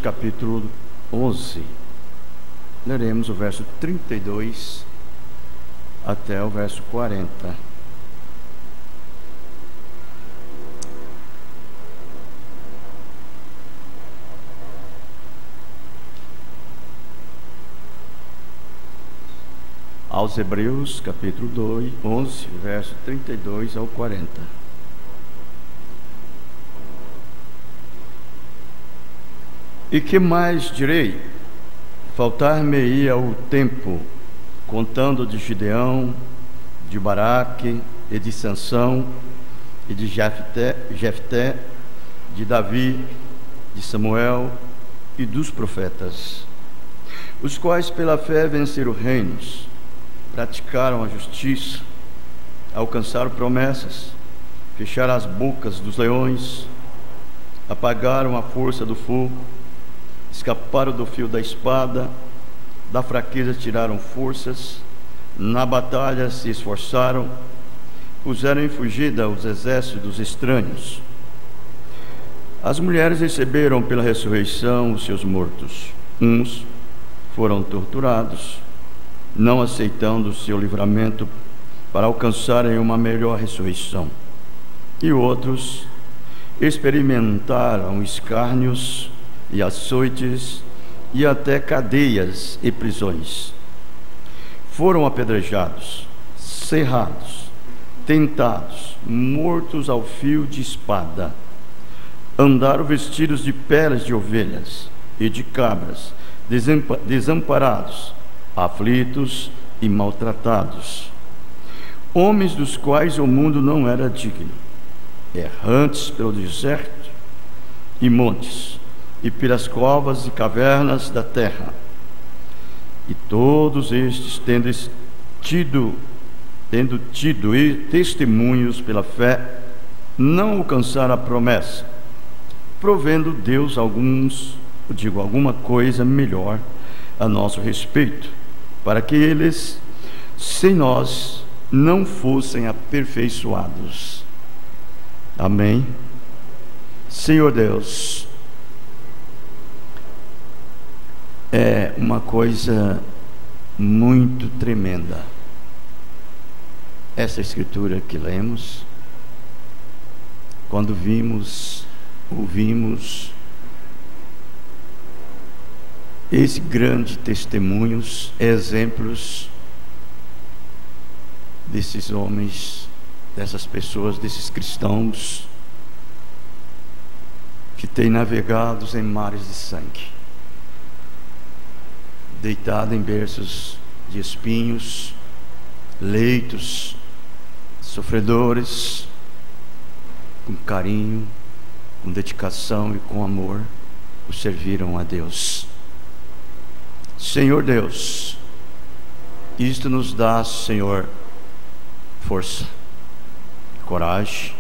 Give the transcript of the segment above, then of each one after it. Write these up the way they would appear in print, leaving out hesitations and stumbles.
Capítulo 11. Leremos o verso 32 até o verso 40. Aos Hebreus, capítulo 11, verso 32 ao 40. E que mais direi? Faltar-me-ia o tempo, contando de Gideão, de Baraque, e de Sansão, e de Jefté, de Davi, de Samuel e dos profetas, os quais pela fé venceram reinos, praticaram a justiça, alcançaram promessas, fecharam as bocas dos leões, apagaram a força do fogo, escaparam do fio da espada, da fraqueza tiraram forças, na batalha se esforçaram, puseram em fugida os exércitos dos estranhos. As mulheres receberam pela ressurreição os seus mortos. Uns foram torturados, não aceitando o seu livramento para alcançarem uma melhor ressurreição. E outros experimentaram escárnios e açoites e até cadeias e prisões. Foram apedrejados, cerrados, tentados, mortos ao fio de espada. Andaram vestidos de peles de ovelhas e de cabras, desamparados, aflitos e maltratados. Homens dos quais o mundo não era digno, errantes pelo deserto e montes, e pelas covas e cavernas da terra. E todos estes, tendo tido testemunhos pela fé, não alcançaram a promessa, provendo Deus alguma coisa melhor a nosso respeito, para que eles, sem nós, não fossem aperfeiçoados. Amém. Senhor Deus, é uma coisa muito tremenda essa escritura que lemos, quando ouvimos esses grandes testemunhos, exemplos desses homens, dessas pessoas, desses cristãos que têm navegado em mares de sangue, deitado em berços de espinhos, leitos, sofredores, com carinho, com dedicação e com amor, o serviram a Deus. Senhor Deus, isto nos dá, Senhor, força, coragem,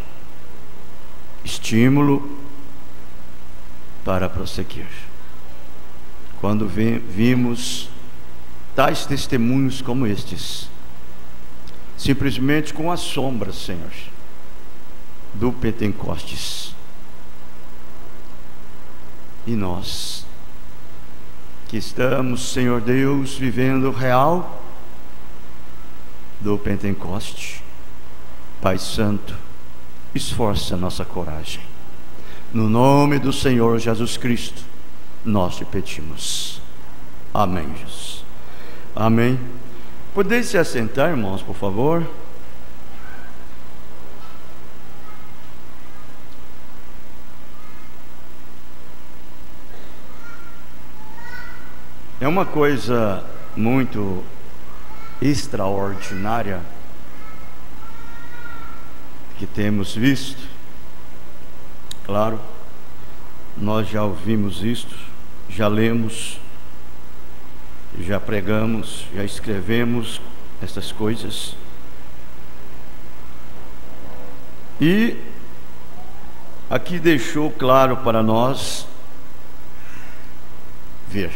estímulo para prosseguir. Quando vimos tais testemunhos como estes, simplesmente com a sombra, Senhor, do Pentecostes, e nós que estamos, Senhor Deus, vivendo o real do Pentecoste, Pai Santo, esforça a nossa coragem. No nome do Senhor Jesus Cristo, nós te pedimos. Amém, Jesus. Amém. Podeis se assentar, irmãos, por favor. É uma coisa muito extraordinária que temos visto. Claro, nós já ouvimos isto, já lemos, já pregamos, já escrevemos essas coisas. E aqui deixou claro para nós ver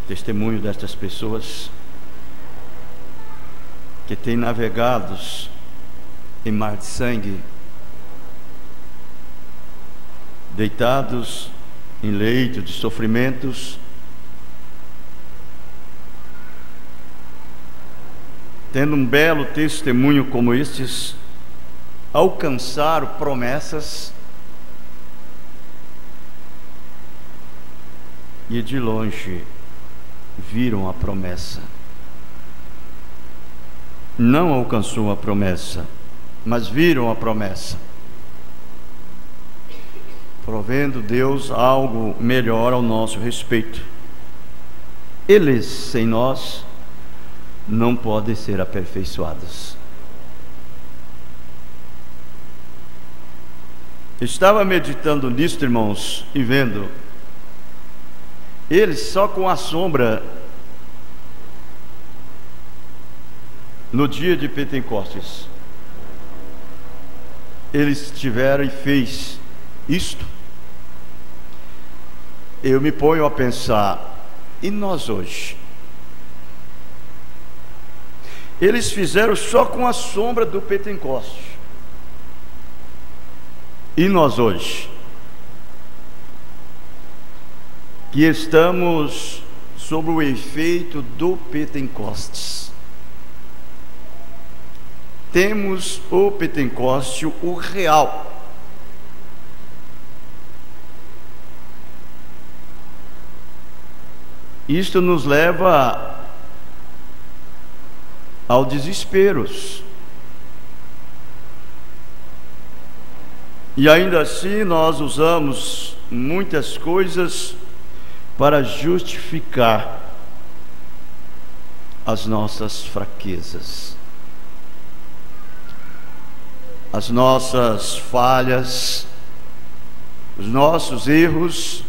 testemunho destas pessoas que têm navegado em mar de sangue deitados em leito de sofrimentos, tendo um belo testemunho como estes, alcançaram promessas e de longe viram a promessa. Não alcançou a promessa, mas viram a promessa, provendo Deus algo melhor ao nosso respeito. Eles, sem nós, não podem ser aperfeiçoados. Estava meditando nisto, irmãos, e vendo, eles só com a sombra, no dia de Pentecostes, eles tiveram e fez isto. Eu me ponho a pensar, e nós hoje? Eles fizeram só com a sombra do Pentecostes. E nós hoje? Que estamos sob o efeito do Pentecostes. Temos o Pentecoste, o real. Isto nos leva ao desespero. E ainda assim nós usamos muitas coisas para justificar as nossas fraquezas, as nossas falhas, os nossos erros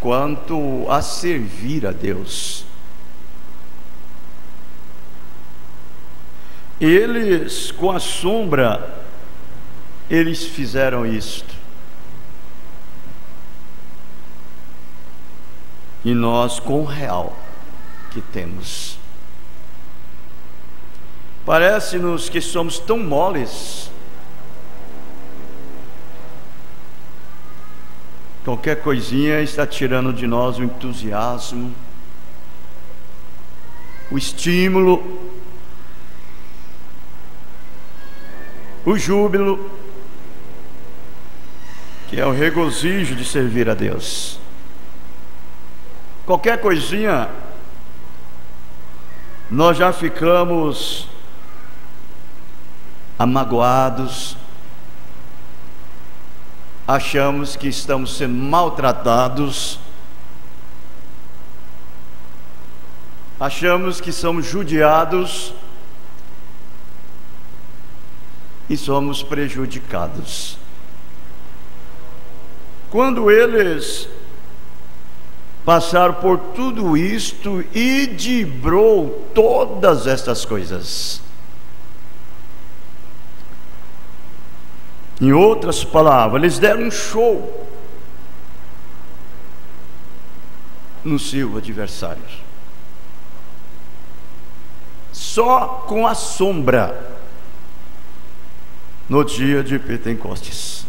quanto a servir a Deus. Eles, com a sombra, eles fizeram isto. E nós, com o real que temos, parece-nos que somos tão moles. Qualquer coisinha está tirando de nós o entusiasmo, o estímulo, o júbilo, que é o regozijo de servir a Deus. Qualquer coisinha, nós já ficamos amagoados, achamos que estamos sendo maltratados, achamos que somos judiados e somos prejudicados. Quando eles passaram por tudo isto e dibrou todas estas coisas, em outras palavras, eles deram um show no seu adversário, só com a sombra, no dia de Pentecostes.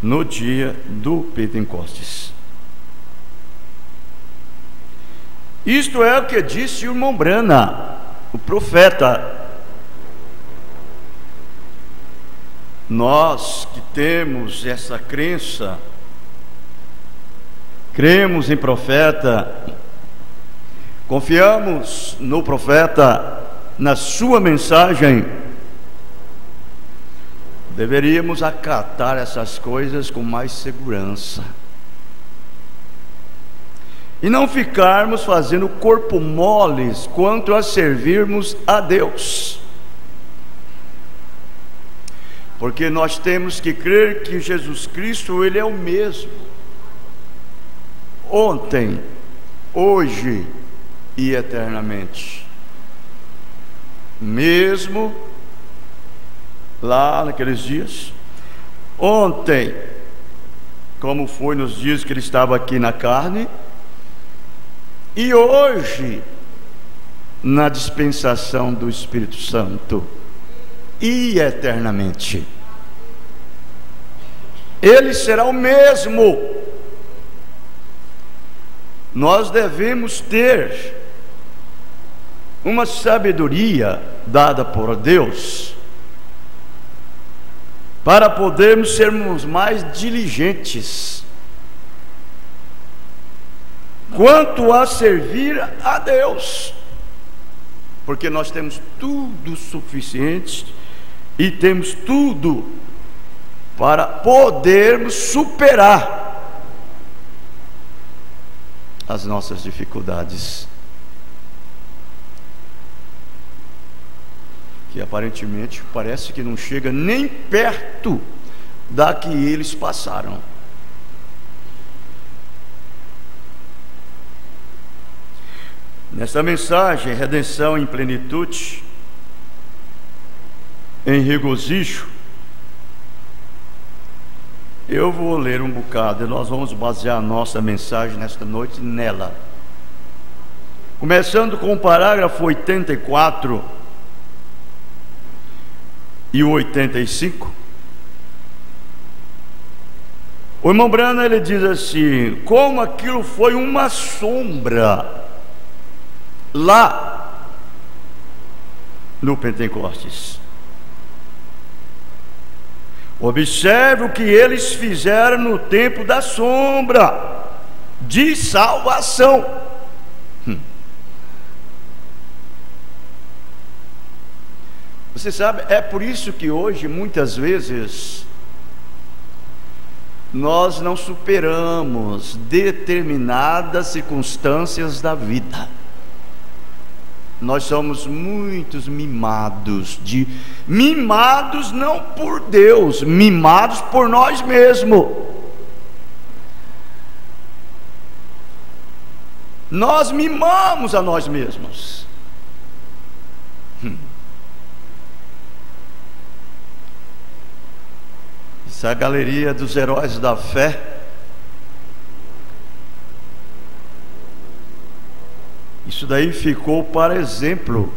No dia do Pentecostes. Isto é o que disse o irmão Brana, o profeta. Nós que temos essa crença, cremos em profeta, confiamos no profeta, na sua mensagem, deveríamos acatar essas coisas com mais segurança e não ficarmos fazendo corpo moles quanto a servirmos a Deus, porque nós temos que crer que Jesus Cristo, Ele é o mesmo ontem, hoje e eternamente. Mesmo lá naqueles dias, ontem, como foi nos dias que Ele estava aqui na carne, e hoje na dispensação do Espírito Santo. e eternamente. Ele será o mesmo. Nós devemos ter uma sabedoria dada por Deus para podermos sermos mais diligentes quanto a servir a Deus, porque nós temos tudo suficiente e temos tudo para podermos superar as nossas dificuldades, que aparentemente parece que não chega nem perto da que eles passaram. Nesta mensagem, redenção em plenitude, em regozijo, eu vou ler um bocado e nós vamos basear a nossa mensagem nesta noite nela. Começando com o parágrafo 84 e o 85. O irmão Branham, ele diz assim: como aquilo foi uma sombra lá no Pentecostes. Observe o que eles fizeram no tempo da sombra de salvação. Você sabe, é por isso que hoje muitas vezes nós não superamos determinadas circunstâncias da vida. Nós somos muitos mimados, mimados não por Deus, mimados por nós mesmos. Nós mimamos a nós mesmos. Essa é a galeria dos heróis da fé. Isso daí ficou para exemplo.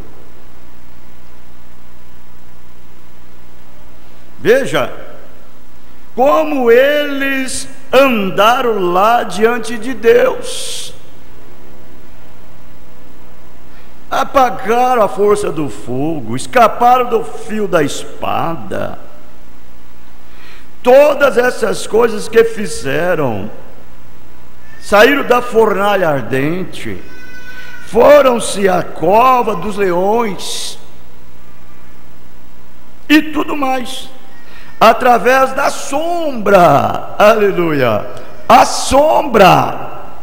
Veja como eles andaram lá diante de Deus, apagaram a força do fogo, escaparam do fio da espada. Todas essas coisas que fizeram, saíram da fornalha ardente, foram-se à cova dos leões e tudo mais, através da sombra, aleluia, a sombra,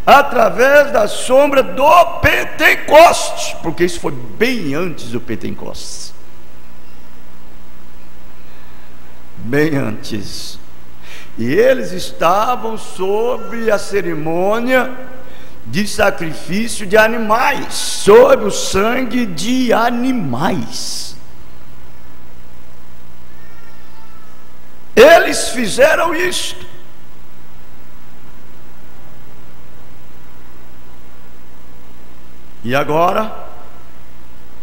através da sombra do Pentecostes, porque isso foi bem antes do Pentecostes, bem antes. E eles estavam sobre a cerimônia de sacrifício de animais, sobre o sangue de animais. Eles fizeram isto. E agora,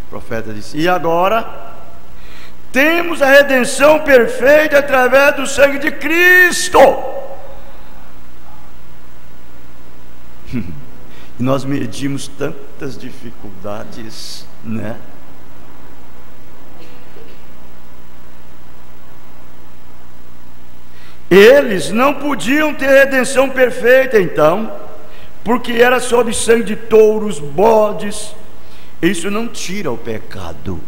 o profeta disse: e agora temos a redenção perfeita através do sangue de Cristo. E nós medimos tantas dificuldades, né? Eles não podiam ter redenção perfeita então, porque era sob sangue de touros, bodes. Isso não tira o pecado.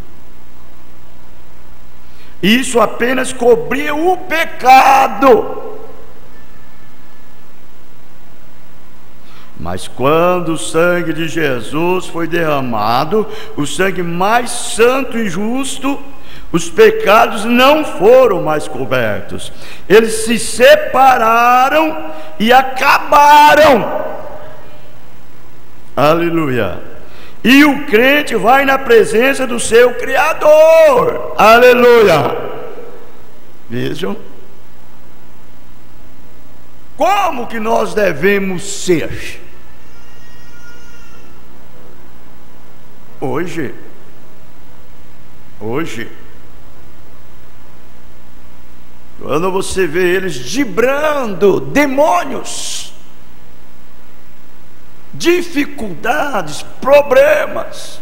Isso apenas cobria o pecado. Mas quando o sangue de Jesus foi derramado, o sangue mais santo e justo, os pecados não foram mais cobertos. Eles se separaram e acabaram. Aleluia. E o crente vai na presença do seu Criador. Aleluia. Vejam como que nós devemos ser. Hoje Hoje, quando você vê eles dibrando demônios, dificuldades, problemas,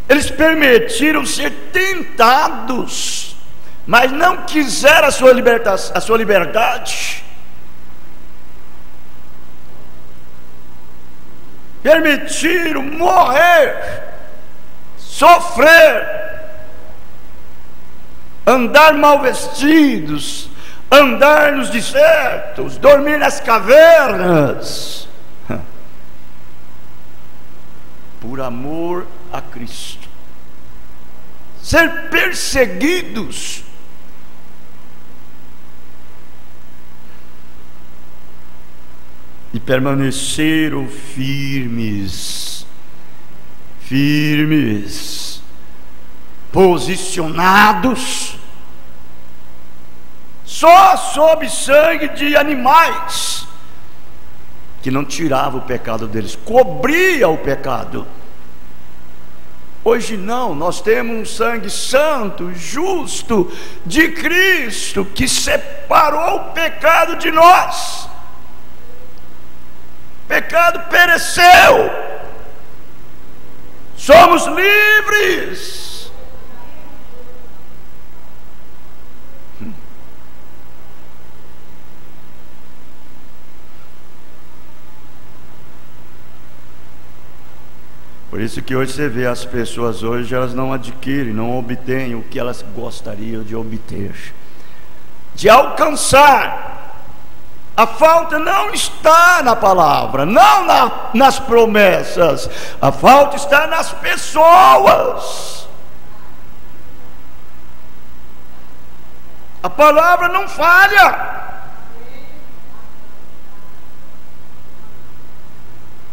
eles permitiram ser tentados, mas não quiseram a sua liberdade. Permitiram morrer, sofrer, andar mal vestidos, andar nos desertos, dormir nas cavernas, por amor a Cristo, ser perseguidos, e permaneceram firmes, posicionados, só sob sangue de animais, que não tirava o pecado deles, cobria o pecado. Hoje não, nós temos um sangue santo, justo, de Cristo, que separou o pecado de nós. O pecado pereceu, somos livres. Por isso que hoje você vê as pessoas hoje, elas não adquirem, não obtêm o que elas gostariam de obter, de alcançar. A falta não está na palavra, não nas promessas, a falta está nas pessoas. A palavra não falha.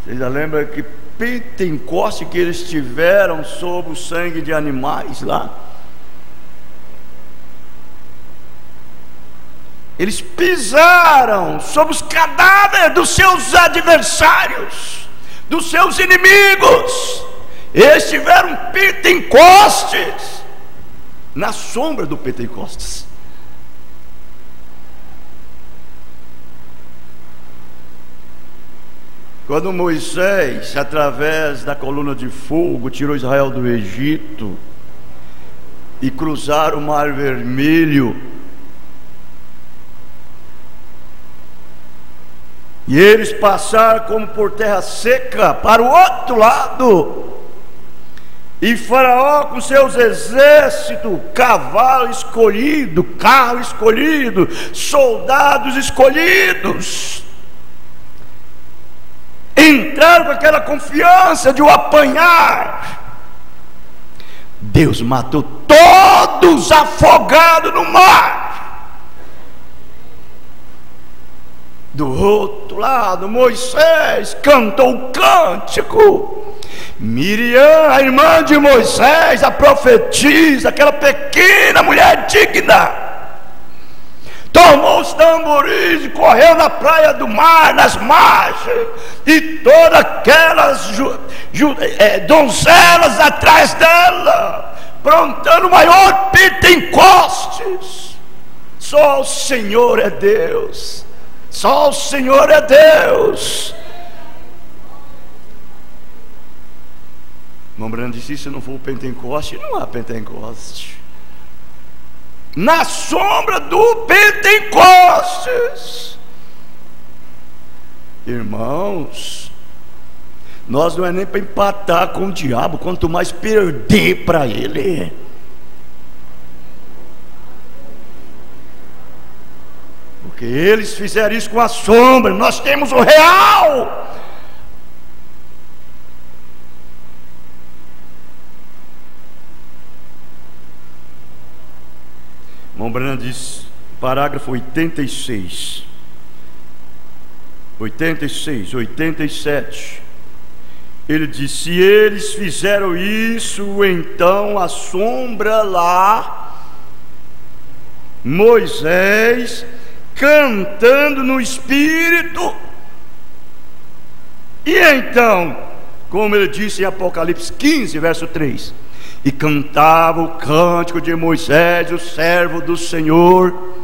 Vocês já lembram que Pentecoste que eles tiveram sobre o sangue de animais lá? Eles pisaram sobre os cadáveres dos seus adversários, dos seus inimigos. Eles tiveram Pentecostes, na sombra do Pentecostes. Quando Moisés, através da coluna de fogo, tirou Israel do Egito e cruzaram o Mar Vermelho, e eles passaram como por terra seca para o outro lado, e Faraó com seus exércitos, cavalo escolhido, carro escolhido, soldados escolhidos, entraram com aquela confiança de o apanhar. Deus matou todos afogados no mar. Do outro lado, Moisés cantou o cântico. Miriam, a irmã de Moisés, a profetisa, aquela pequena mulher digna, tomou os tamboris e correu na praia do mar, nas margens, e todas aquelas donzelas atrás dela, prontando o maior Pentecostes. Só o Senhor é Deus. Só o Senhor é Deus. Irmão Brando disse: se não for o Pentecoste, não há Pentecoste. Na sombra do Pentecostes, irmãos, nós não é nem para empatar com o diabo, quanto mais perder para ele. Porque eles fizeram isso com a sombra, nós temos o real. Irmão Brando diz, parágrafo 86, 87, ele diz: se eles fizeram isso, então a sombra lá, Moisés cantando no Espírito, e então como ele disse em Apocalipse 15, verso 3: e cantava o cântico de Moisés, o servo do Senhor,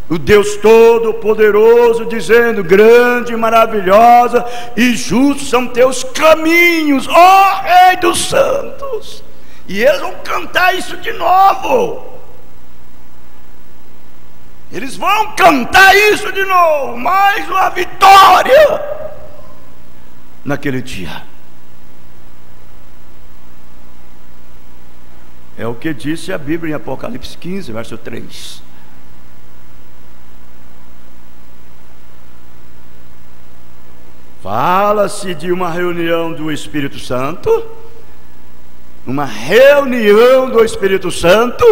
o Deus Todo-Poderoso, dizendo: grande, maravilhosa e justos são teus caminhos, ó Rei dos santos. E eles vão cantar isso de novo. Eles vão cantar isso de novo. Mais uma vitória naquele dia. É o que disse a Bíblia em Apocalipse 15, verso 3. Fala-se de uma reunião do Espírito Santo, uma reunião do Espírito Santo,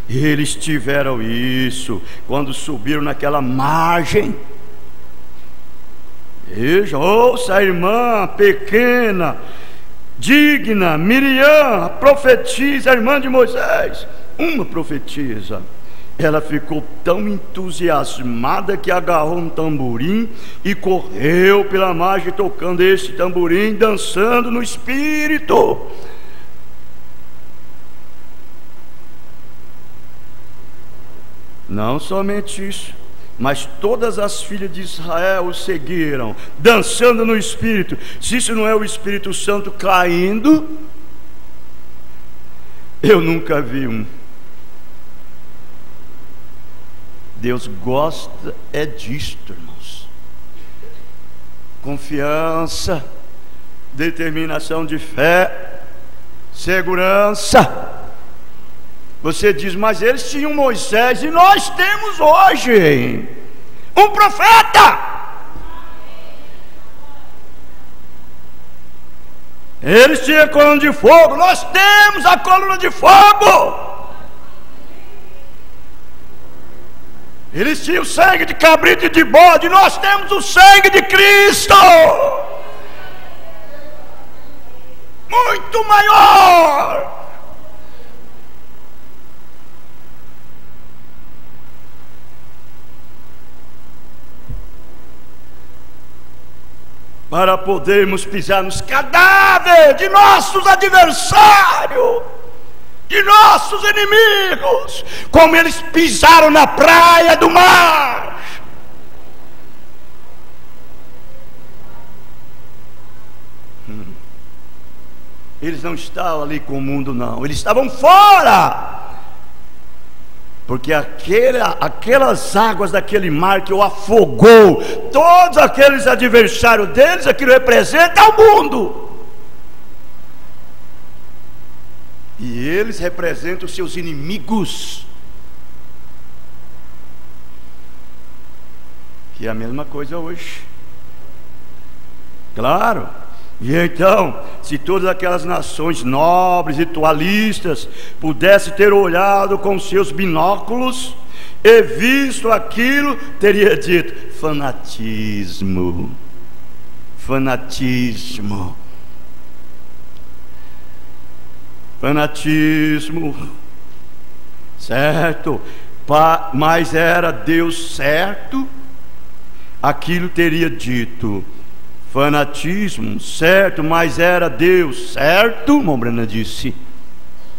e eles tiveram isso quando subiram naquela margem. Veja, ouça a irmã pequena, digna, Miriam, a profetisa, a irmã de Moisés, uma profetisa. Ela ficou tão entusiasmada que agarrou um tamborim e correu pela margem tocando esse tamborim, dançando no Espírito. Não somente isso, mas todas as filhas de Israel o seguiram, dançando no Espírito. Se isso não é o Espírito Santo caindo, eu nunca vi um. Deus gosta é disto, irmãos. Confiança, determinação de fé, segurança. Você diz: mas eles tinham Moisés e nós temos hoje um profeta. Eles tinham a coluna de fogo, nós temos a coluna de fogo. Eles tinham sangue de cabrito e de bode, nós temos o sangue de Cristo, muito maior. Para podermos pisar nos cadáveres de nossos adversários, de nossos inimigos, como eles pisaram na praia do mar. Eles não estavam ali com o mundo, não, eles estavam fora, porque aquelas águas daquele mar que o afogou, todos aqueles adversários deles, aquilo representa o mundo. E eles representam os seus inimigos, que é a mesma coisa hoje. Claro. E então, se todas aquelas nações nobres, ritualistas, pudessem ter olhado com seus binóculos e visto aquilo, teria dito: fanatismo, fanatismo, fanatismo, certo? Mas era Deus certo, aquilo teria dito: fanatismo, certo, mas era Deus certo. Irmã Brana disse: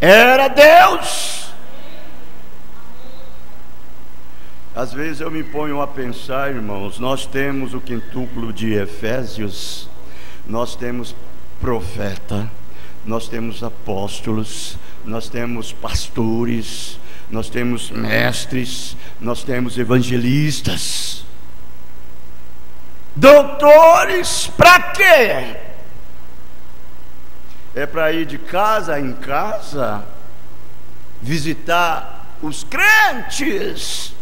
era Deus. Às vezes eu me ponho a pensar, irmãos, nós temos o quintúplo de Efésios, nós temos profeta, nós temos apóstolos, nós temos pastores, nós temos mestres, nós temos evangelistas, doutores. Para quê? É para ir de casa em casa visitar os crentes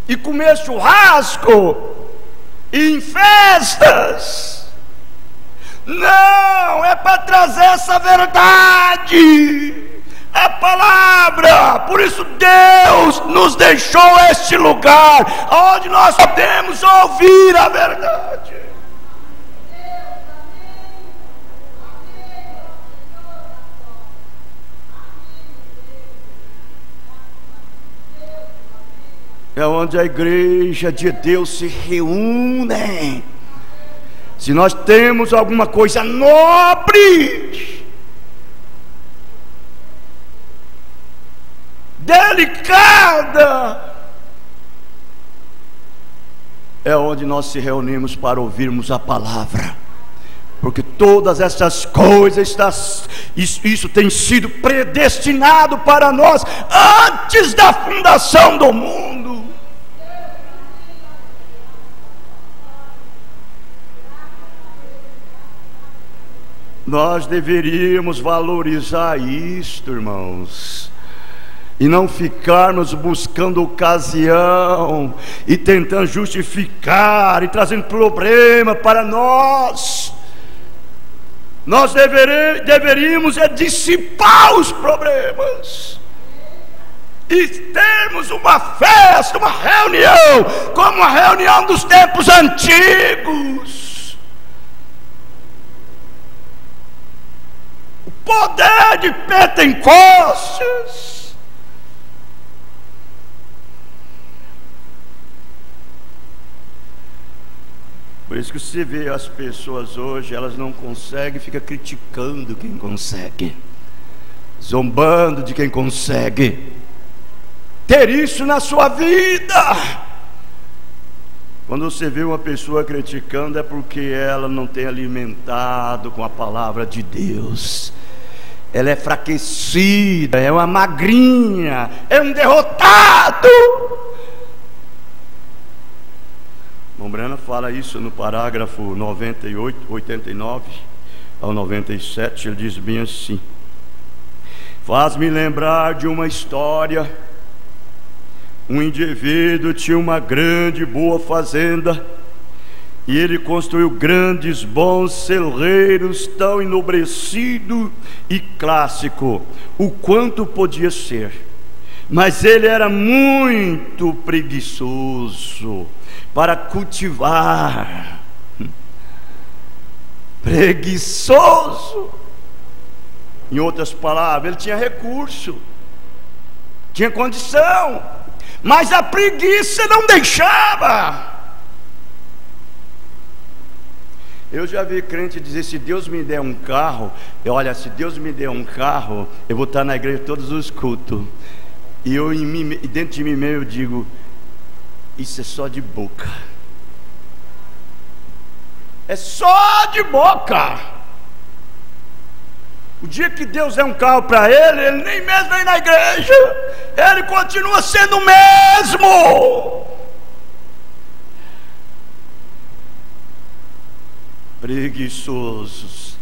e comer churrasco e em festas? Não, é para trazer essa verdade, a palavra. Por isso Deus nos deixou este lugar onde nós podemos ouvir a verdade. é onde a igreja de Deus se reúne. Se nós temos alguma coisa nobre, delicada, é onde nós se reunimos para ouvirmos a palavra, porque todas essas coisas, isso tem sido predestinado para nós antes da fundação do mundo. Nós deveríamos valorizar isto, irmãos, e não ficarmos buscando ocasião e tentando justificar e trazendo problema para nós. Nós deveríamos dissipar os problemas e termos uma festa, uma reunião, como a reunião dos tempos antigos. O poder de Pentecostes. Por isso que você vê as pessoas hoje, elas não conseguem, fica criticando quem consegue, zombando de quem consegue ter isso na sua vida. Quando você vê uma pessoa criticando, é porque ela não tem alimentado com a palavra de Deus. Ela é enfraquecida, é uma magrinha, é um derrotado. Mombrana fala isso no parágrafo 89 ao 97, ele diz bem assim: faz-me lembrar de uma história. Um indivíduo tinha uma grande boa fazenda, e ele construiu grandes bons celeiros, tão enobrecido e clássico o quanto podia ser, mas ele era muito preguiçoso para cultivar. Preguiçoso. Em outras palavras, ele tinha recurso, tinha condição, mas a preguiça não deixava. Eu já vi crente dizer: se Deus me der um carro, olha, se Deus me der um carro, eu vou estar na igreja todos os cultos. E eu dentro de mim mesmo eu digo: isso é só de boca. É só de boca. O dia que Deus der um carro para ele, ele nem mesmo vem na igreja, ele continua sendo o mesmo. Preguiçosos.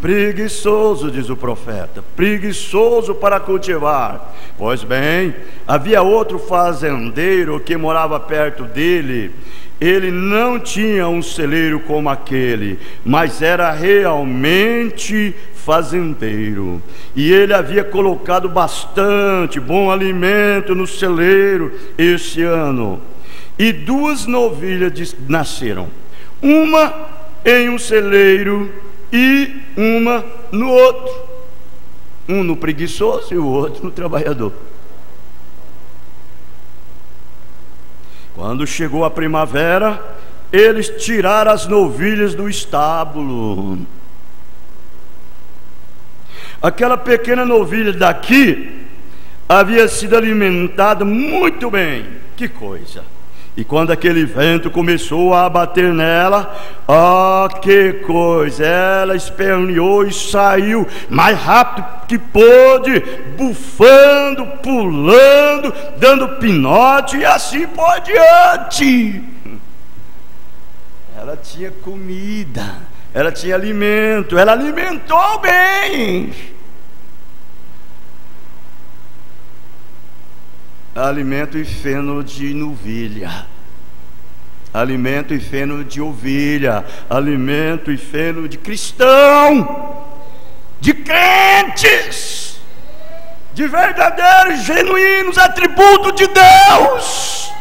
Preguiçoso, diz o profeta, preguiçoso para cultivar. Pois bem, havia outro fazendeiro que morava perto dele. Ele não tinha um celeiro como aquele, mas era realmente fazendeiro, e ele havia colocado bastante bom alimento no celeiro esse ano. E 2 novilhas nasceram, uma em um celeiro e uma no outro, um no preguiçoso e o outro no trabalhador. Quando chegou a primavera, eles tiraram as novilhas do estábulo. Aquela pequena novilha daqui havia sido alimentada muito bem. Que coisa! E quando aquele vento começou a bater nela, que coisa! Ela esperneou e saiu mais rápido que pôde, bufando, pulando, dando pinote e assim por diante. Ela tinha comida, ela tinha alimento, ela alimentou bem. Alimento e feno de novilha, alimento e feno de ovelha, alimento e feno de cristão, de crentes, de verdadeiros, genuínos atributos de Deus.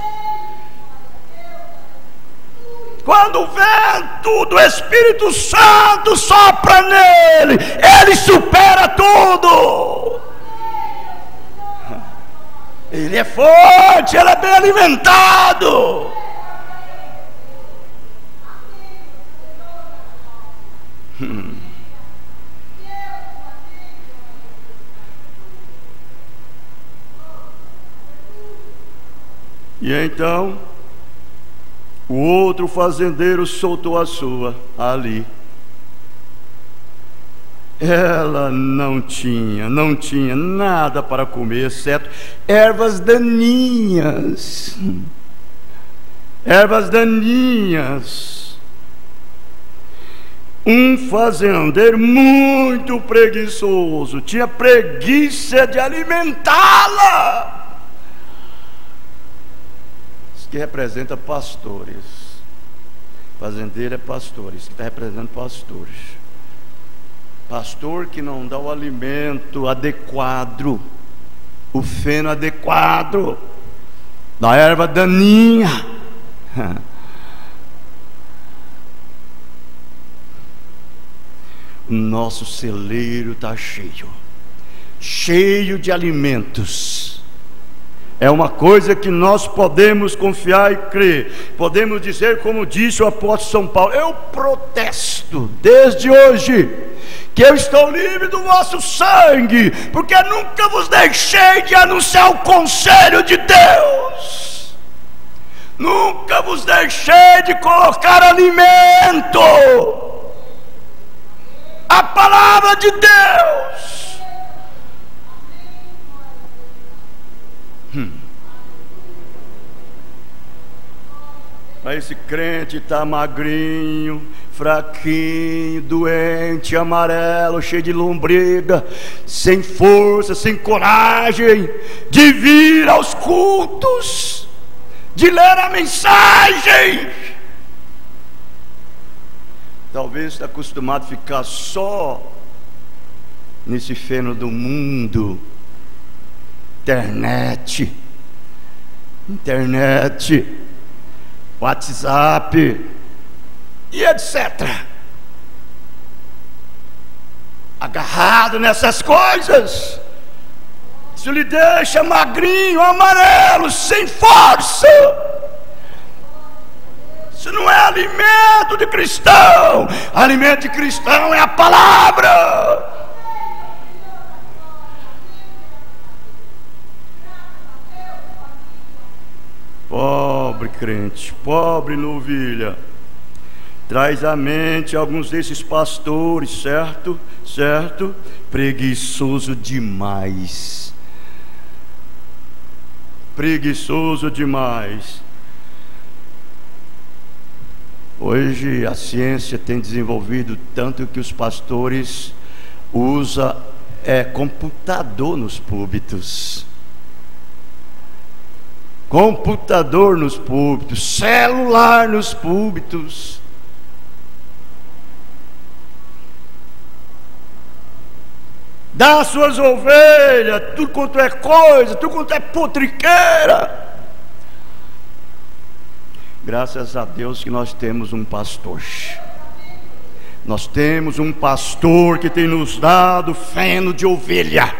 Quando o vento do Espírito Santo sopra nele, ele supera tudo. Ele é forte, ele é bem alimentado. E então o outro fazendeiro soltou a sua ali. Ela não tinha nada para comer, exceto ervas daninhas. Ervas daninhas. Um fazendeiro muito preguiçoso, tinha preguiça de alimentá-la. Isso que representa pastores. Fazendeiro é pastores, isso que está representando pastores. Pastor que não dá o alimento adequado, o feno adequado, da erva daninha. O nosso celeiro está cheio de alimentos. É uma coisa que nós podemos confiar e crer. Podemos dizer, como disse o apóstolo São Paulo: eu protesto desde hoje que eu estou livre do vosso sangue, porque nunca vos deixei de anunciar o conselho de Deus, nunca vos deixei de colocar alimento, a palavra de Deus. Mas esse crente está magrinho, fraquinho, doente, amarelo, cheio de lombriga, sem força, sem coragem de vir aos cultos, de ler a mensagem. Talvez está acostumado a ficar só nesse feno do mundo, internet, WhatsApp e etc. Agarrado nessas coisas, isso lhe deixa magrinho, amarelo, sem força. Isso não é alimento de cristão. Alimento de cristão é a palavra. Pobre crente, pobre novilha, traz à mente alguns desses pastores, certo? Preguiçoso demais. Hoje a ciência tem desenvolvido tanto que os pastores usam computador nos púlpitos. Computador nos púlpitos, celular nos púlpitos. Dá as suas ovelhas, tudo quanto é coisa, tudo quanto é potriqueira. Graças a Deus que nós temos um pastor. Nós temos um pastor que tem nos dado feno de ovelha,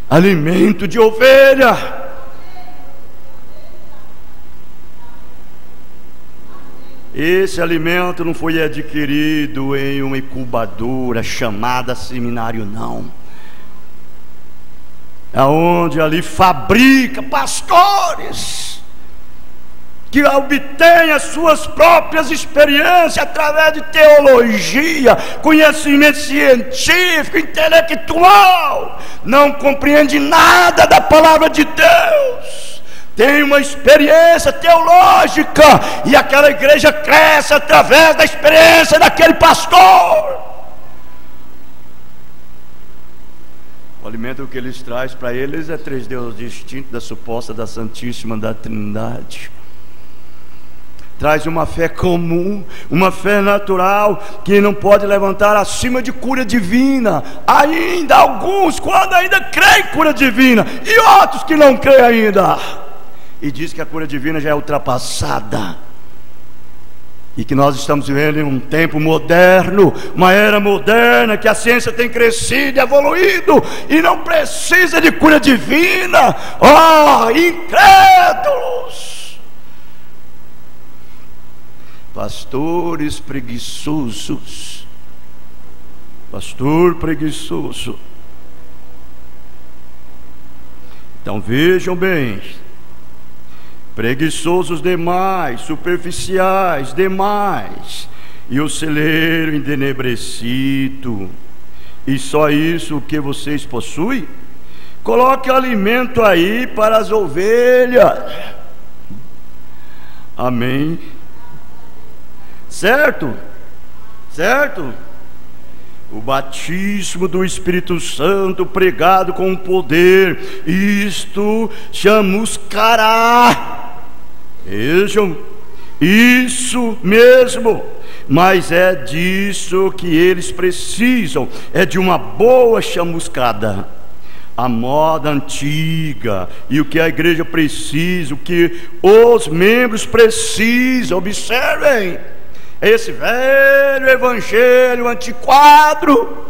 alimento de ovelha. Esse alimento não foi adquirido em uma incubadora chamada seminário, não. Aonde ali fabrica pastores que obtêm as suas próprias experiências através de teologia, conhecimento científico, intelectual, não compreende nada da palavra de Deus. Tem uma experiência teológica e aquela igreja cresce através da experiência daquele pastor. O alimento que eles trazem para eles é 3 deuses distintos da suposta da Santíssima da Trindade. Traz uma fé comum, uma fé natural, que não pode levantar acima de cura divina. Ainda alguns, quando ainda creem em cura divina, e outros que não creem ainda. E diz que a cura divina já é ultrapassada. E que nós estamos vivendo em um tempo moderno, uma era moderna, que a ciência tem crescido e evoluído, e não precisa de cura divina. Oh, incrédulos! Pastores preguiçosos. Pastor preguiçoso. Então vejam bem. Preguiçosos demais, superficiais demais, e o celeiro entenebrecido, e só isso que vocês possuem? Coloque alimento aí para as ovelhas. Amém? Certo? Certo? O batismo do Espírito Santo pregado com poder, isto chamuscará. Vejam, isso mesmo, mas é disso que eles precisam, é de uma boa chamuscada. A moda antiga, e o que a igreja precisa, o que os membros precisam, observem, esse velho evangelho antiquado,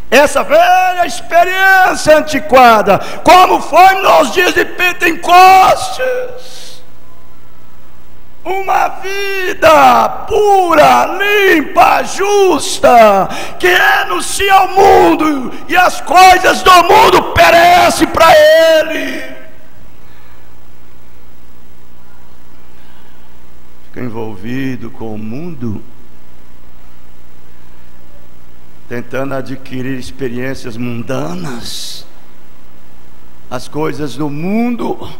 essa velha experiência antiquada, como foi nos dias de Pentecostes. Uma vida pura, limpa, justa, que renuncia ao mundo, e as coisas do mundo perecem para ele. Fica envolvido com o mundo, tentando adquirir experiências mundanas, as coisas do mundo.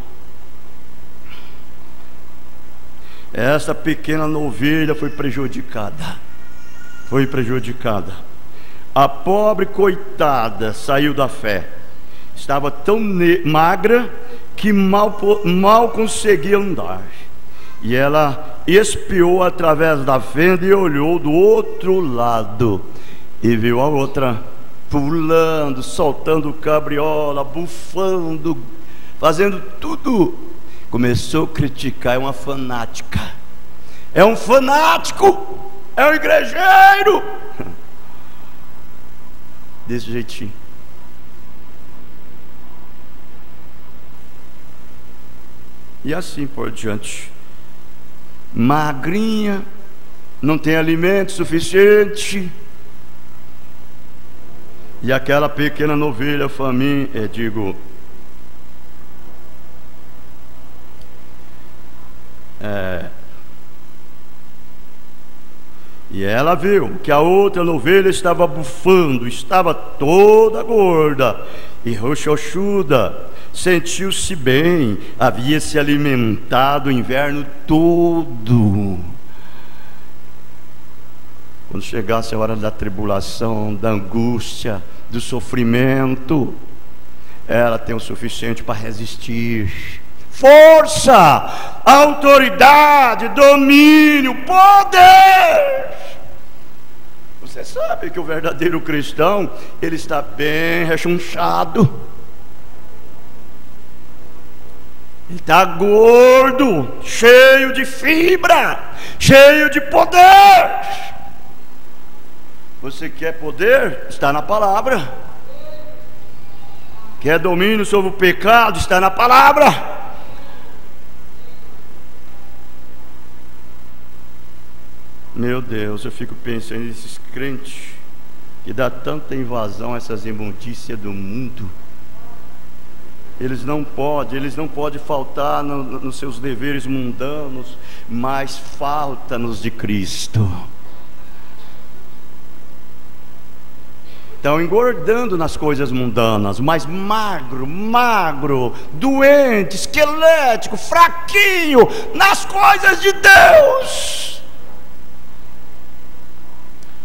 Essa pequena ovelha foi prejudicada. A pobre coitada saiu da fé. Estava tão magra que mal conseguia andar. E ela espiou através da fenda e olhou do outro lado, e viu a outra pulando, soltando cabriola, bufando, fazendo tudo. Começou a criticar. É uma fanática, é um fanático, é um igrejeiro, desse jeitinho. E assim por diante. Magrinha, não tem alimento suficiente, e aquela pequena ovelha faminta, e ela viu que a outra ovelha estava bufando, estava toda gorda e rochochuda, sentiu-se bem, havia se alimentado o inverno todo. Quando chegasse a hora da tribulação, da angústia, do sofrimento, ela tem o suficiente para resistir. Força, autoridade, domínio, poder. Você sabe que o verdadeiro cristão, ele está bem rechonchado, ele está gordo, cheio de fibra, cheio de poder. Você quer poder? Está na palavra. Quer domínio sobre o pecado? Está na palavra. Meu Deus, eu fico pensando nesses crentes que dá tanta invasão a essas imundícias do mundo. Eles não podem faltar nos seus deveres mundanos, mas falta-nos de Cristo. Estão engordando nas coisas mundanas, mas magro, doente, esquelético, fraquinho, nas coisas de Deus.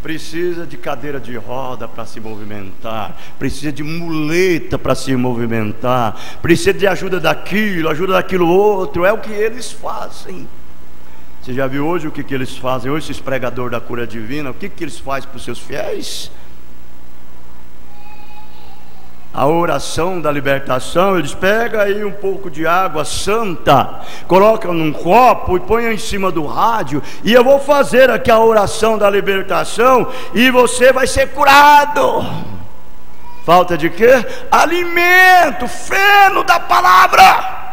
Precisa de cadeira de roda para se movimentar, precisa de muleta para se movimentar, precisa de ajuda daquilo outro. É o que eles fazem. Você já viu hoje o que eles fazem? Hoje esses pregadores da cura divina, o que eles fazem para os seus fiéis? a oração da libertação, eles pegam aí um pouco de água santa, colocam num copo e põem em cima do rádio, e eu vou fazer aqui a oração da libertação, e você vai ser curado. Falta de quê? Alimento, feno da palavra.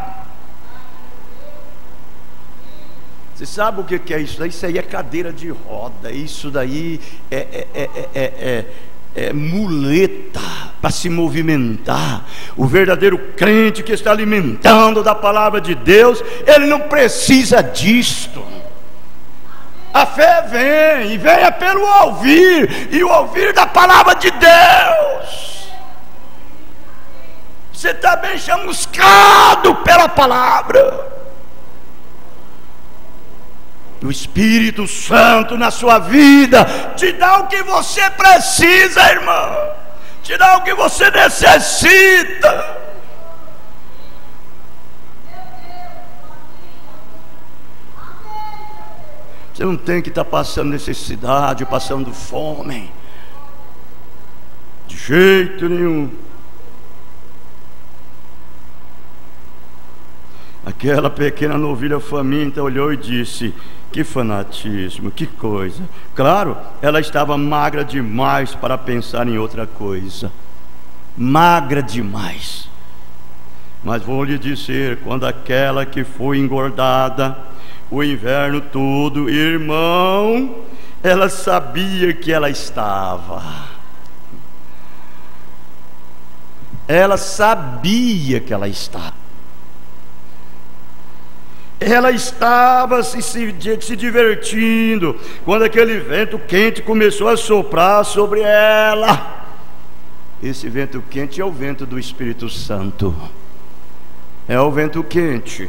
Você sabe o que é isso daí? Isso aí é cadeira de roda, isso daí é muleta para se movimentar. O verdadeiro crente que está alimentando da palavra de Deus, ele não precisa disto. A fé vem, e venha pelo ouvir, e o ouvir da palavra de Deus. Você está bem chamuscado pela palavra. O Espírito Santo na sua vida te dá o que você precisa, irmão, te dá o que você necessita. Você não tem que estar passando necessidade, passando fome, de jeito nenhum. Aquela pequena novilha faminta olhou e disse: que fanatismo, que coisa. Claro, ela estava magra demais para pensar em outra coisa. Magra demais. Mas vou lhe dizer, quando aquela que foi engordada o inverno todo, irmão, ela sabia que ela estava. Ela sabia que ela estava. Ela estava se divertindo quando aquele vento quente começou a soprar sobre ela. Esse vento quente é o vento do Espírito Santo. É o vento quente.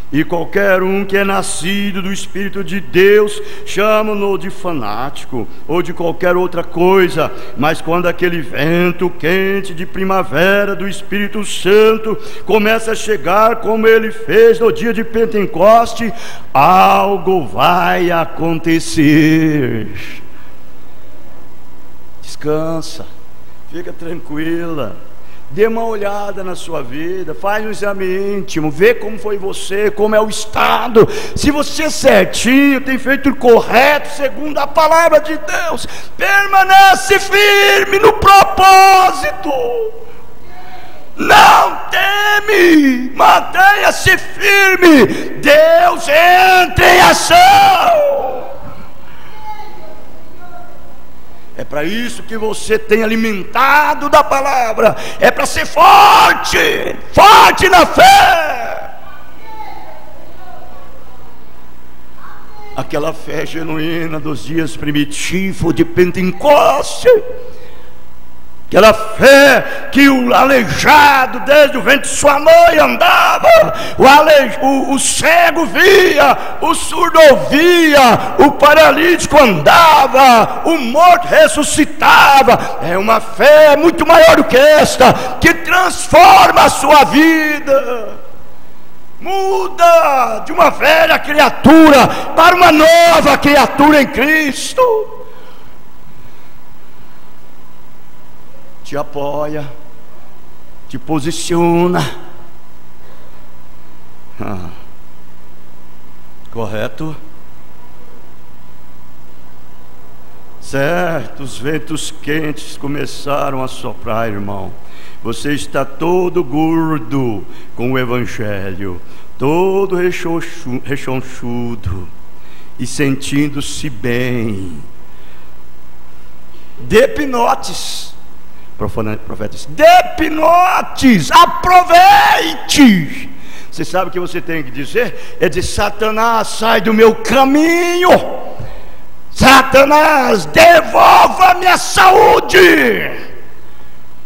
E qualquer um que é nascido do Espírito de Deus, chama-no de fanático ou de qualquer outra coisa. Mas quando aquele vento quente de primavera do Espírito Santo começa a chegar, como ele fez no dia de Pentecoste, algo vai acontecer. Descansa, fica tranquila. Dê uma olhada na sua vida, faz um exame íntimo, vê como foi você, como é o estado. Se você certinho, tem feito o correto segundo a palavra de Deus, permanece firme no propósito. Não teme, mantenha-se firme. Deus entra em ação. É para isso que você tem alimentado da palavra. É para ser forte, forte na fé. Aquela fé genuína dos dias primitivos de Pentecoste. Aquela fé que o aleijado desde o ventre de sua mãe andava, o cego via, o surdo ouvia, o paralítico andava, o morto ressuscitava. É uma fé muito maior do que esta, que transforma a sua vida. Muda de uma velha criatura para uma nova criatura em Cristo. Te apoia, te posiciona. Correto? Certos ventos quentes começaram a soprar, irmão. Você está todo gordo com o Evangelho, todo rechonchudo e sentindo-se bem. Dê pinotes. Profeta disse: dê pinotes, aproveite. Você sabe o que você tem que dizer? É de Satanás, sai do meu caminho. Satanás, devolva a minha saúde.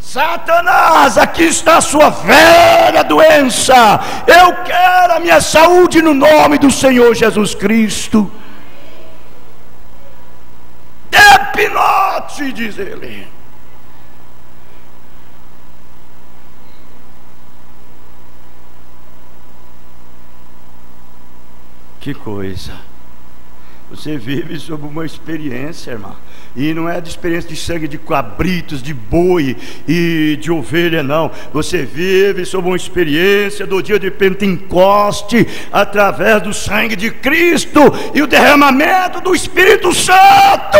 Satanás, aqui está a sua velha doença. Eu quero a minha saúde no nome do Senhor Jesus Cristo. Dê pinote, diz ele. Que coisa. Você vive sob uma experiência, irmão. E não é de experiência de sangue de cabritos, de boi e de ovelha, não. Você vive sob uma experiência do dia de Pentecoste, através do sangue de Cristo e o derramamento do Espírito Santo.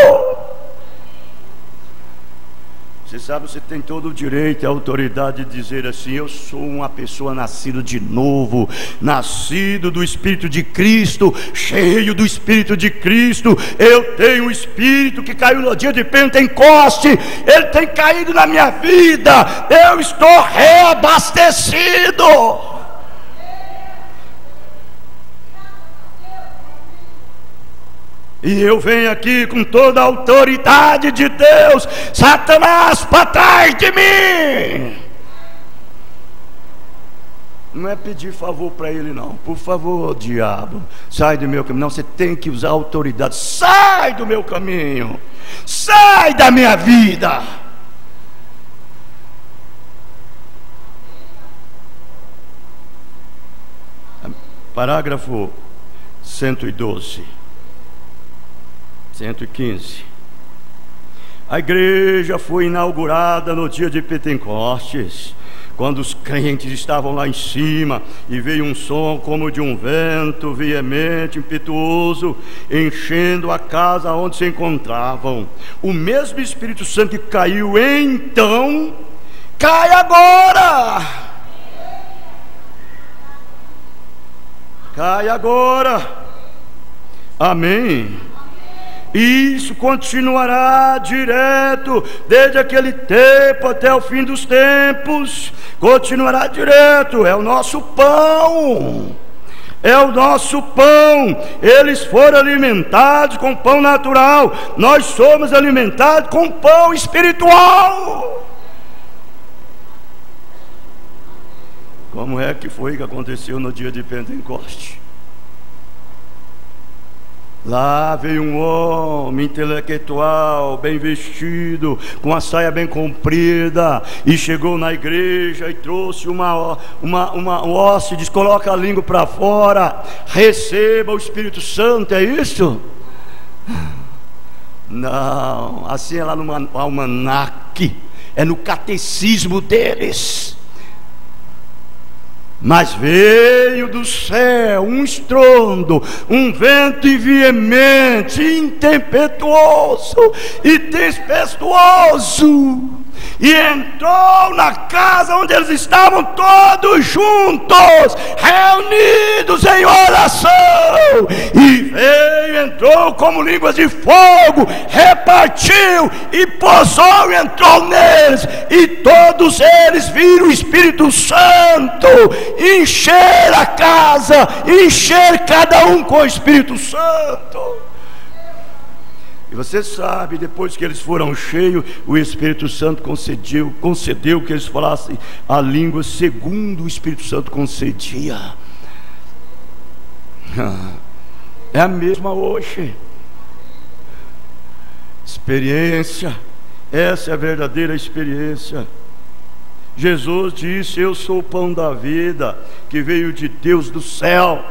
Você sabe, você tem todo o direito e a autoridade de dizer assim: eu sou uma pessoa nascida de novo, nascido do Espírito de Cristo, cheio do Espírito de Cristo. Eu tenho o Espírito que caiu no dia de Pentecoste, ele tem caído na minha vida, eu estou reabastecido. E eu venho aqui com toda a autoridade de Deus: Satanás, para trás de mim! Não é pedir favor para ele, não. Por favor, diabo, sai do meu caminho. Não, você tem que usar a autoridade. Sai do meu caminho, sai da minha vida. Parágrafo 112. 115. A igreja foi inaugurada no dia de Pentecostes, quando os crentes estavam lá em cima, e veio um som como de um vento veemente, impetuoso, enchendo a casa onde se encontravam. O mesmo Espírito Santo que caiu então, cai agora. Cai agora. Amém. Isso continuará direto, desde aquele tempo até o fim dos tempos. Continuará direto, é o nosso pão. É o nosso pão. Eles foram alimentados com pão natural, nós somos alimentados com pão espiritual. Como é que foi que aconteceu no dia de Pentecoste? Lá veio um homem intelectual, bem vestido, com a saia bem comprida, e chegou na igreja e trouxe um hóspedes, coloca a língua para fora, receba o Espírito Santo, é isso? Não, assim é lá no almanaque, é no catecismo deles. Mas veio do céu um estrondo, um vento veemente, intempestuoso e tempestuoso, e entrou na casa onde eles estavam todos juntos, reunidos em oração, e veio, entrou como línguas de fogo, repartiu e pousou e entrou neles, e todos eles viram o Espírito Santo encher a casa, encher cada um com o Espírito Santo. E você sabe, depois que eles foram cheios, o Espírito Santo concedeu que eles falassem a língua segundo o Espírito Santo concedia. É a mesma hoje. Experiência, essa é a verdadeira experiência. Jesus disse: eu sou o pão da vida, que veio de Deus do céu.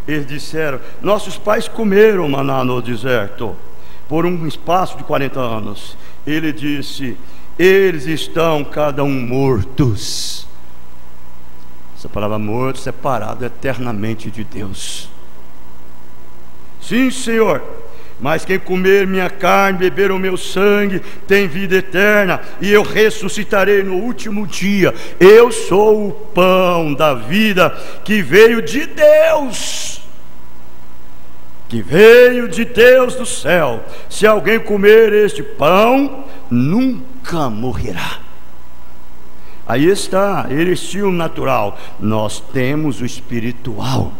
Eles disseram: nossos pais comeram maná no deserto por um espaço de 40 anos. Ele disse: eles estão cada um mortos. Essa palavra morto, separado eternamente de Deus. Sim, Senhor, mas quem comer minha carne, beber o meu sangue, tem vida eterna, e eu ressuscitarei no último dia. Eu sou o pão da vida que veio de Deus, que veio de Deus do céu. Se alguém comer este pão, nunca morrerá. Aí está, eles tinham o natural, nós temos o espiritual.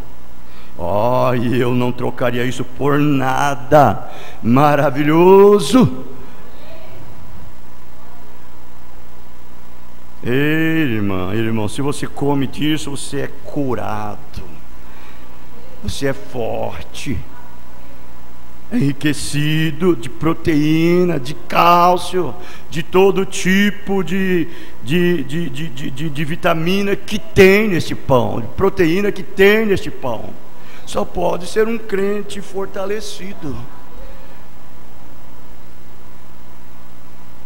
E eu não trocaria isso por nada. Maravilhoso. Ei, irmão, se você come disso, você é curado, você é forte, enriquecido de proteína, de cálcio, de todo tipo de vitamina que tem nesse pão, de proteína que tem nesse pão. só pode ser um crente fortalecido.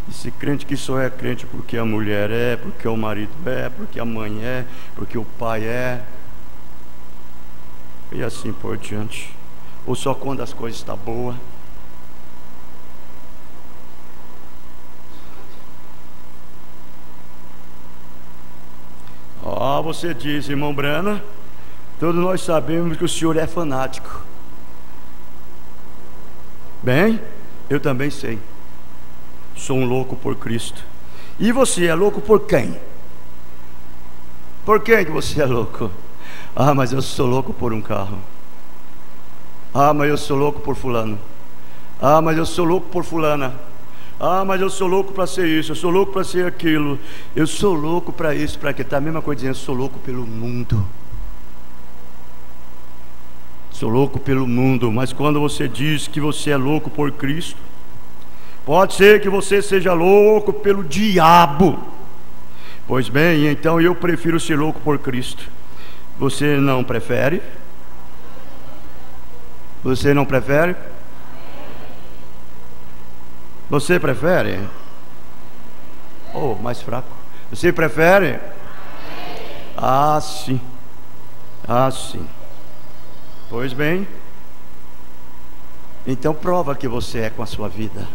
Esse crente que só é crente porque a mulher é, porque o marido é, porque a mãe é, porque o pai é, e assim por diante. Ou só quando as coisas estão boas. Você diz, irmão Brana, todos nós sabemos que o senhor é fanático. Bem, eu também sei. Sou um louco por Cristo. E você é louco por quem? Por quem que você é louco? Ah, mas eu sou louco por um carro. Ah, mas eu sou louco por fulano. Ah, mas eu sou louco por fulana. Ah, mas eu sou louco para ser isso, eu sou louco para ser aquilo. Eu sou louco para isso, para aquilo. Está a mesma coisa dizendo, eu sou louco pelo mundo. Sou louco pelo mundo. Mas quando você diz que você é louco por Cristo, pode ser que você seja louco pelo diabo. Pois bem, então eu prefiro ser louco por Cristo. Você não prefere? Você não prefere? Você prefere? Oh, mais fraco. Você prefere? Ah, sim. Ah, sim. Pois bem, então prova que você é com a sua vida.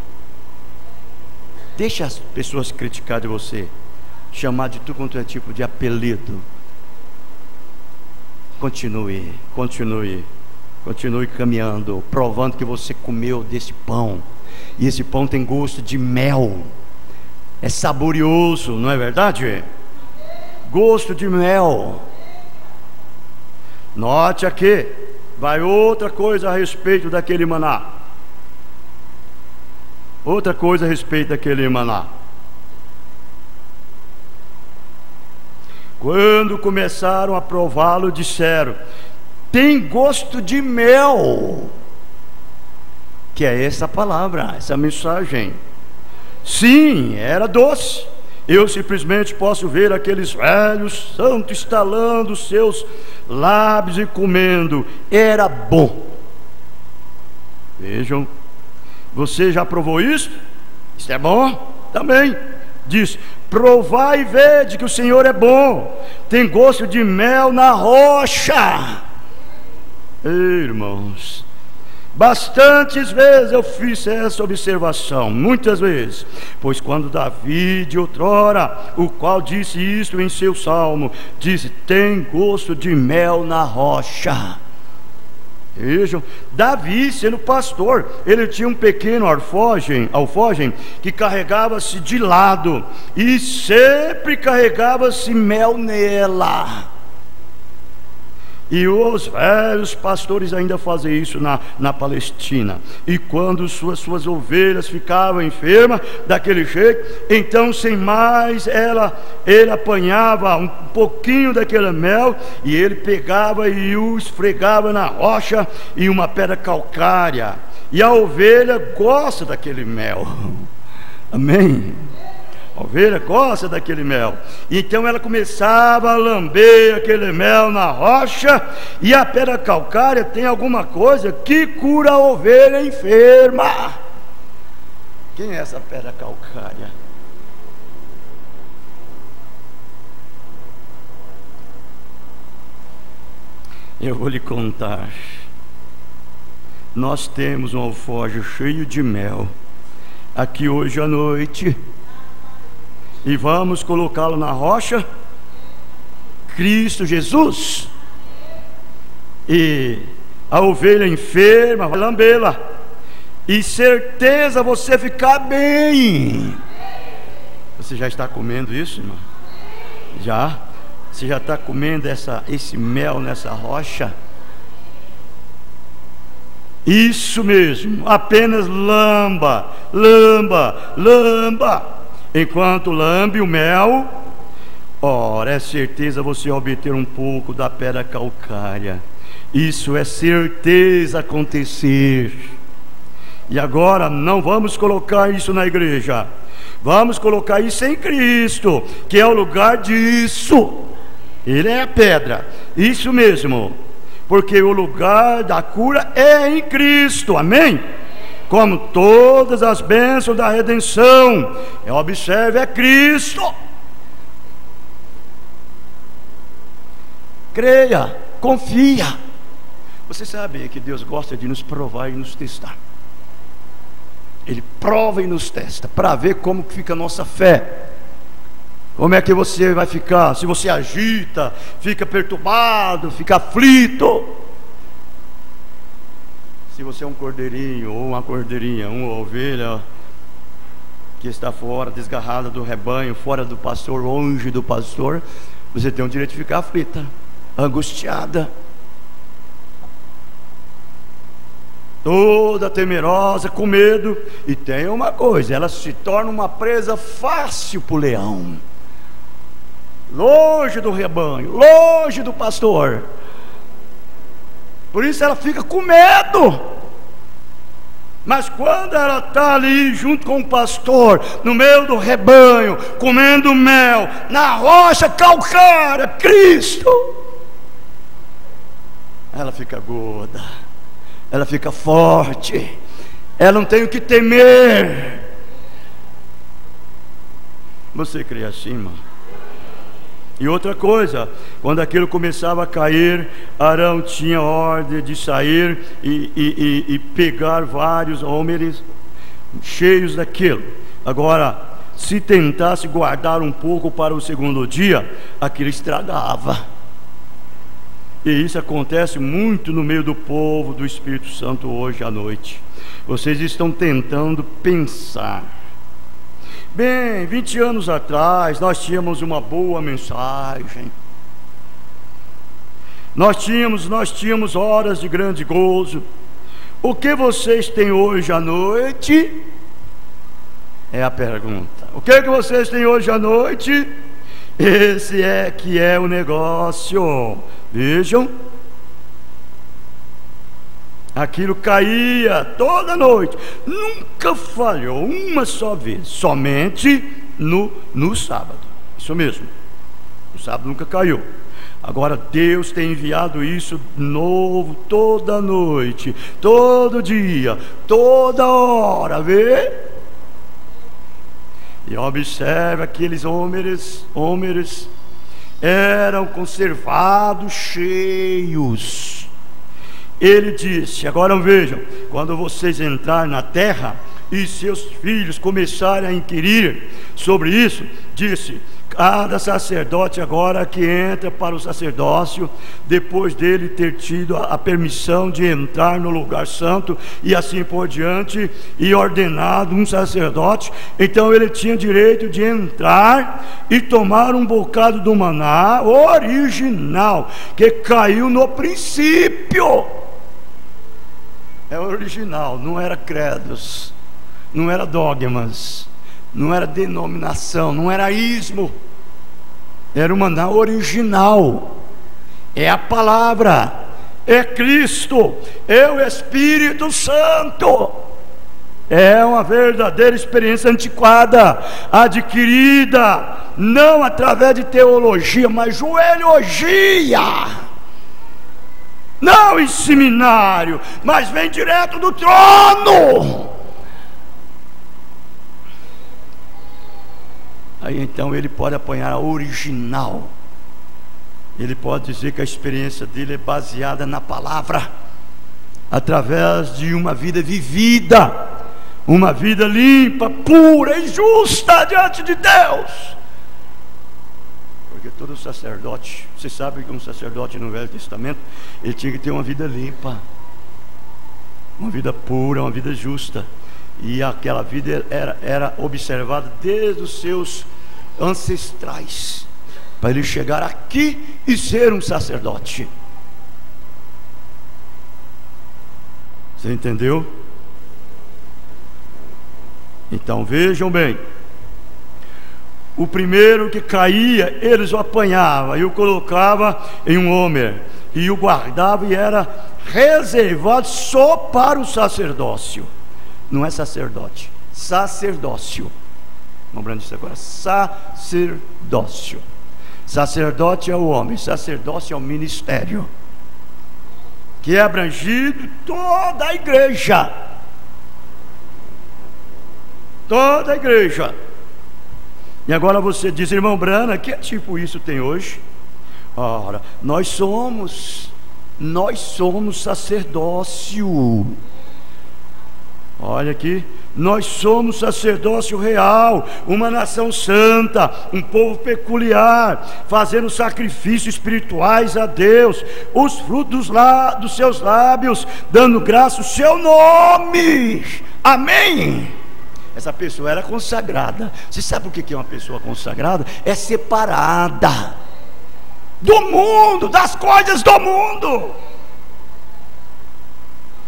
Deixa as pessoas criticar de você, chamar de tudo quanto é tipo de apelido. Continue caminhando, provando que você comeu desse pão. E esse pão tem gosto de mel. É saborioso, não é verdade? Gosto de mel. Note aqui, vai outra coisa a respeito daquele maná. Outra coisa a respeito daquele maná. Quando começaram a prová-lo, disseram: tem gosto de mel. Que é essa palavra, essa mensagem. Sim, era doce. Eu simplesmente posso ver aqueles velhos santos estalando seus lábios e comendo. Era bom. Vejam, você já provou isso? Isso é bom? Também. Diz: provai e vede que o Senhor é bom. Tem gosto de mel na rocha. Irmãos, bastantes vezes eu fiz essa observação, muitas vezes. Pois quando Davi de outrora, o qual disse isto em seu salmo, disse: tem gosto de mel na rocha. Vejam, Davi, sendo pastor, ele tinha um pequeno alforjem que carregava-se de lado, e sempre carregava-se mel nela. E os velhos pastores ainda fazem isso na Palestina. E quando suas ovelhas ficavam enfermas daquele jeito, então sem mais ele apanhava um pouquinho daquele mel, e ele pegava e o esfregava na rocha e uma pedra calcária. E a ovelha gosta daquele mel. Amém? A ovelha gosta daquele mel. Então ela começava a lamber aquele mel na rocha. E a pedra calcária tem alguma coisa que cura a ovelha enferma. Quem é essa pedra calcária? Eu vou lhe contar. Nós temos um alforje cheio de mel aqui hoje à noite, e vamos colocá-lo na rocha, Cristo Jesus. E a ovelha enferma vai lambê-la, e certeza você ficar bem. Você já está comendo isso, irmão? Já? Você já está comendo esse mel nessa rocha? Isso mesmo, apenas lamba. Enquanto lambe o mel, ora, é certeza você obter um pouco da pedra calcária. Isso é certeza acontecer. E agora não vamos colocar isso na igreja, vamos colocar isso em Cristo, que é o lugar disso. Ele é a pedra, isso mesmo. porque o lugar da cura é em Cristo, amém? Como todas as bênçãos da redenção, observe, é Cristo. Creia, confia. Você sabe que Deus gosta de nos provar e nos testar. Ele prova e nos testa para ver como que fica a nossa fé. Como é que você vai ficar? Se você agita, fica perturbado, fica aflito. Se você é um cordeirinho ou uma cordeirinha, uma ovelha que está fora, desgarrada do rebanho, fora do pastor, longe do pastor, você tem o direito de ficar aflita, angustiada, toda temerosa, com medo. E tem uma coisa, ela se torna uma presa fácil para o leão, longe do rebanho, longe do pastor. Por isso ela fica com medo. Mas quando ela está ali junto com o pastor, no meio do rebanho, comendo mel, na rocha calcária, Cristo, ela fica gorda, ela fica forte, ela não tem o que temer. Você crê assim, irmão? E outra coisa, quando aquilo começava a cair, Arão tinha ordem de sair e pegar vários homens cheios daquilo. Agora, se tentasse guardar um pouco para o segundo dia, aquilo estragava. E isso acontece muito no meio do povo do Espírito Santo hoje à noite. Vocês estão tentando pensar. Bem, 20 anos atrás nós tínhamos uma boa mensagem. Nós tínhamos horas de grande gozo. O que vocês têm hoje à noite? É a pergunta. O que vocês têm hoje à noite? Esse é que é o negócio. Vejam, aquilo caía toda noite, nunca falhou uma só vez, somente no sábado. Isso mesmo, no sábado nunca caiu. Agora Deus tem enviado isso novo toda noite, todo dia, toda hora, vê? E observe, aqueles homens eram conservados cheios. Ele disse, agora vejam, quando vocês entrarem na terra e seus filhos começarem a inquirir sobre isso, disse, cada sacerdote agora que entra para o sacerdócio, depois dele ter tido a permissão de entrar no lugar santo e assim por diante, e ordenado um sacerdote, então ele tinha direito de entrar e tomar um bocado do maná original, que caiu no princípio. É original, não era credos, não era dogmas, não era denominação, não era ismo, era o maná original. É a palavra, é Cristo, é o Espírito Santo. É uma verdadeira experiência antiquada, adquirida não através de teologia, mas joelhogia. Não em seminário, mas vem direto do trono. Aí então ele pode apanhar a original. Ele pode dizer que a experiência dele é baseada na palavra, através de uma vida vivida, uma vida limpa, pura e justa diante de Deus. Porque todo sacerdote, você sabe que um sacerdote no Velho Testamento, ele tinha que ter uma vida limpa, uma vida pura, uma vida justa. E aquela vida era observada desde os seus ancestrais, para ele chegar aqui e ser um sacerdote. Você entendeu? Então vejam bem, o primeiro que caía, eles o apanhavam e o colocavam em um homer, e o guardavam, e era reservado só para o sacerdócio. Não é sacerdote, sacerdócio. Lembrando disso agora, sacerdócio. Sacerdote é o homem, sacerdócio é o ministério. que é abrangido toda a igreja. Toda a igreja. E agora você diz, irmão Brana, que tipo isso tem hoje? Ora, nós somos sacerdócio. Olha aqui, nós somos sacerdócio real, uma nação santa, um povo peculiar, fazendo sacrifícios espirituais a Deus, os frutos dos seus lábios, dando graça ao seu nome. Amém. Essa pessoa era consagrada. Você sabe o que é uma pessoa consagrada? É separada do mundo, das coisas do mundo.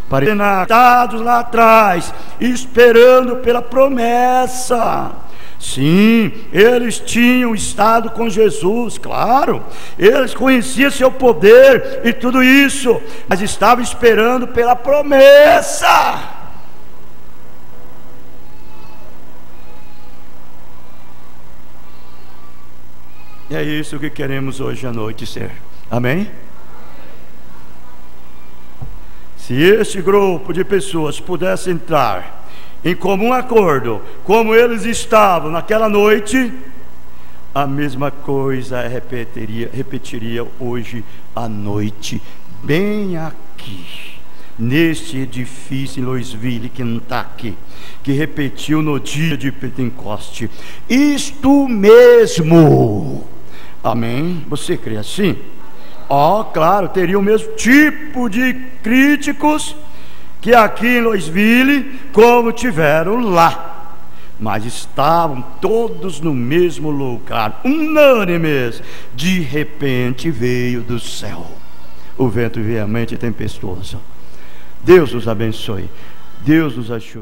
Parentados lá atrás, esperando pela promessa. Sim, eles tinham estado com Jesus, claro, eles conheciam seu poder e tudo isso, mas estavam esperando pela promessa. E é isso que queremos hoje à noite ser. Amém? Se este grupo de pessoas pudesse entrar em comum acordo, como eles estavam naquela noite, a mesma coisa repetiria hoje à noite, bem aqui, neste edifício em Louisville, Kentucky, que repetiu no dia de Pentecoste, isto mesmo. Amém? Você crê assim? Claro, teria o mesmo tipo de críticos que aqui em Louisville, como tiveram lá, mas estavam todos no mesmo lugar, unânimes. De repente veio do céu o vento veemente e tempestuoso. Deus nos abençoe, Deus nos ajude.